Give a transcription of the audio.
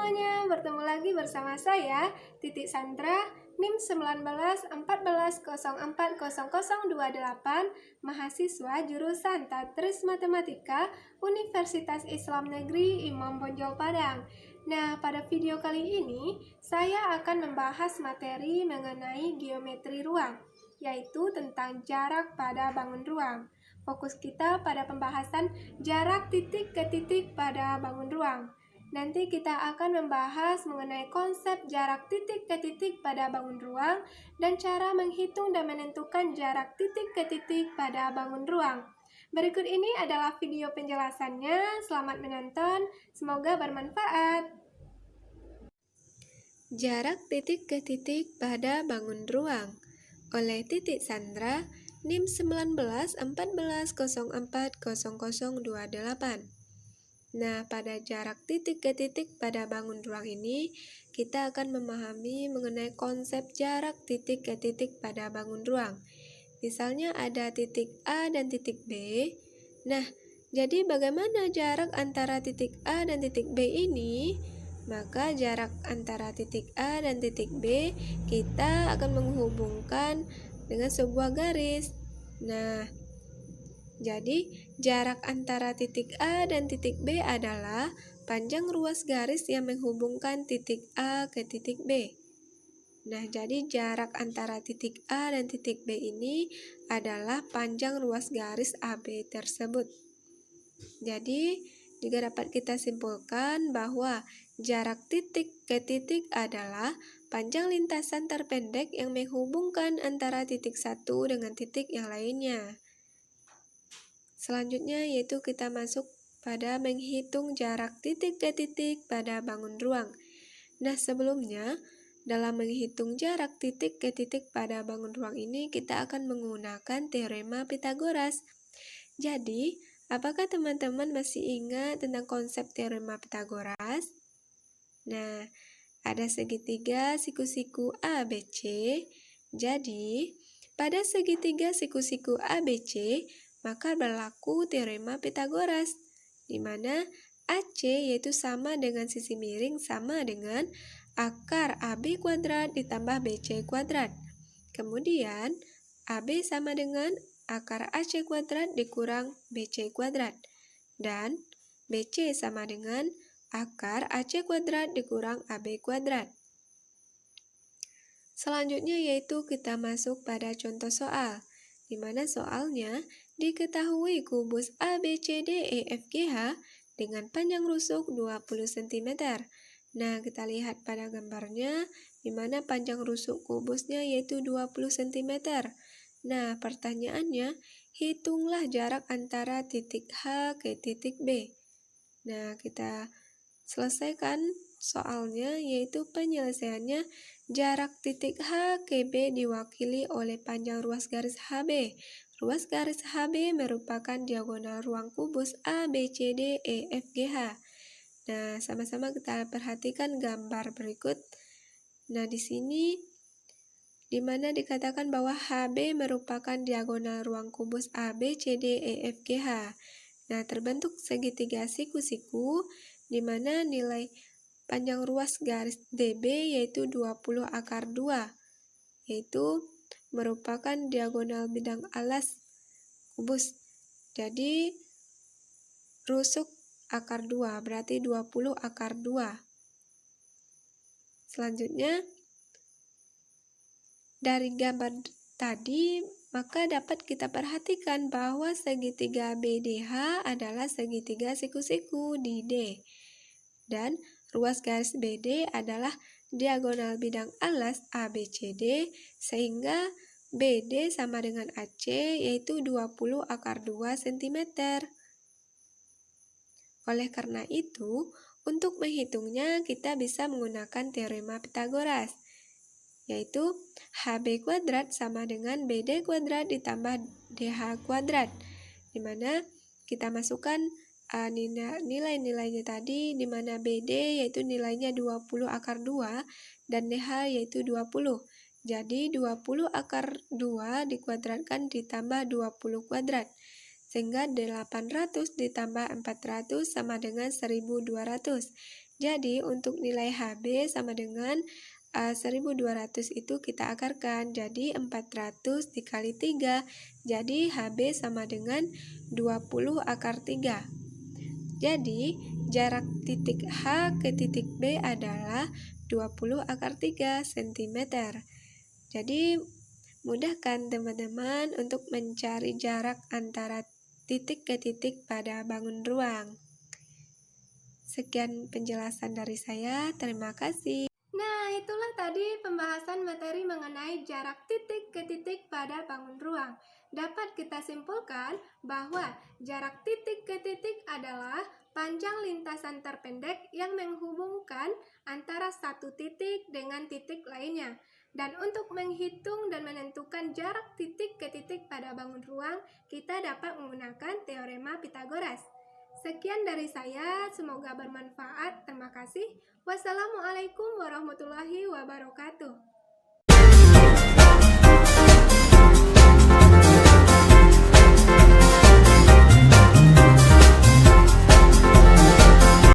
semuanya, bertemu lagi bersama saya, Titik Sandra, NIM 1914040028, mahasiswa jurusan Tatris Matematika, Universitas Islam Negeri Imam Bonjol Padang. Nah, pada video kali ini, saya akan membahas materi mengenai geometri ruang, yaitu tentang jarak pada bangun ruang. Fokus kita pada pembahasan jarak titik ke titik pada bangun ruang. Nanti kita akan membahas mengenai konsep jarak titik ke titik pada bangun ruang dan cara menghitung dan menentukan jarak titik ke titik pada bangun ruang. Berikut ini adalah video penjelasannya. Selamat menonton, semoga bermanfaat. Jarak titik ke titik pada bangun ruang oleh Titik Sandra, NIM 1914040028. Nah, pada jarak titik ke titik pada bangun ruang ini, kita akan memahami mengenai konsep jarak titik ke titik pada bangun ruang. Misalnya ada titik A dan titik B. Nah, jadi bagaimana jarak antara titik A dan titik B ini? Maka jarak antara titik A dan titik B kita akan menghubungkan dengan sebuah garis. Nah, jadi, jarak antara titik A dan titik B adalah panjang ruas garis yang menghubungkan titik A ke titik B. Nah, jadi jarak antara titik A dan titik B ini adalah panjang ruas garis AB tersebut. Jadi, juga dapat kita simpulkan bahwa jarak titik ke titik adalah panjang lintasan terpendek yang menghubungkan antara titik satu dengan titik yang lainnya. Selanjutnya yaitu kita masuk pada menghitung jarak titik ke titik pada bangun ruang. Nah, sebelumnya dalam menghitung jarak titik ke titik pada bangun ruang ini kita akan menggunakan teorema Pythagoras. Jadi, apakah teman-teman masih ingat tentang konsep teorema Pythagoras? Nah, ada segitiga siku-siku ABC. Jadi, pada segitiga siku-siku ABC maka berlaku teorema Pythagoras, di mana AC yaitu sama dengan sisi miring sama dengan akar AB kuadrat ditambah BC kuadrat. Kemudian, AB sama dengan akar AC kuadrat dikurang BC kuadrat. Dan BC sama dengan akar AC kuadrat dikurang AB kuadrat. Selanjutnya yaitu kita masuk pada contoh soal, di mana soalnya diketahui kubus ABCDEFGH dengan panjang rusuk 20 cm. Nah, kita lihat pada gambarnya, di mana panjang rusuk kubusnya yaitu 20 cm. Nah, pertanyaannya, hitunglah jarak antara titik H ke titik B. Nah, kita selesaikan soalnya, yaitu penyelesaiannya jarak titik H ke B diwakili oleh panjang ruas garis HB. Ruas garis HB merupakan diagonal ruang kubus ABCDEFGH. Nah, sama-sama kita perhatikan gambar berikut. Nah, di sini di mana dikatakan bahwa HB merupakan diagonal ruang kubus ABCDEFGH. Nah, terbentuk segitiga siku-siku di mana nilai panjang ruas garis DB yaitu 20 akar 2, yaitu merupakan diagonal bidang alas kubus. Jadi, rusuk akar 2, berarti 20 akar 2. Selanjutnya, dari gambar tadi, maka dapat kita perhatikan bahwa segitiga BDH adalah segitiga siku-siku di D. Dan ruas garis BD adalah diagonal bidang alas ABCD, sehingga BD sama dengan AC yaitu 20 akar 2 cm. Oleh karena itu, untuk menghitungnya kita bisa menggunakan teorema Pythagoras, yaitu HB kuadrat sama dengan BD kuadrat ditambah DH kuadrat, di mana kita masukkan nilai-nilainya tadi, di mana BD yaitu nilainya 20 akar 2 dan DH yaitu 20. Jadi 20 akar 2 dikuadratkan ditambah 20 kuadrat, sehingga 800 ditambah 400 sama dengan 1200. Jadi untuk nilai HB sama dengan 1200 itu kita akarkan, jadi 400 dikali 3, jadi HB sama dengan 20 akar 3. Jadi jarak titik H ke titik B adalah 20 akar 3 cm. Jadi mudah kan teman-teman untuk mencari jarak antara titik ke titik pada bangun ruang. Sekian penjelasan dari saya, terima kasih. Nah, itulah tadi pembahasan materi mengenai jarak titik ke titik pada bangun ruang. Dapat kita simpulkan bahwa jarak titik ke titik adalah panjang lintasan terpendek yang menghubungkan antara satu titik dengan titik lainnya. Dan untuk menghitung dan menentukan jarak titik ke titik pada bangun ruang, kita dapat menggunakan teorema Pythagoras. Sekian dari saya, semoga bermanfaat. Terima kasih. Wassalamualaikum warahmatullahi wabarakatuh.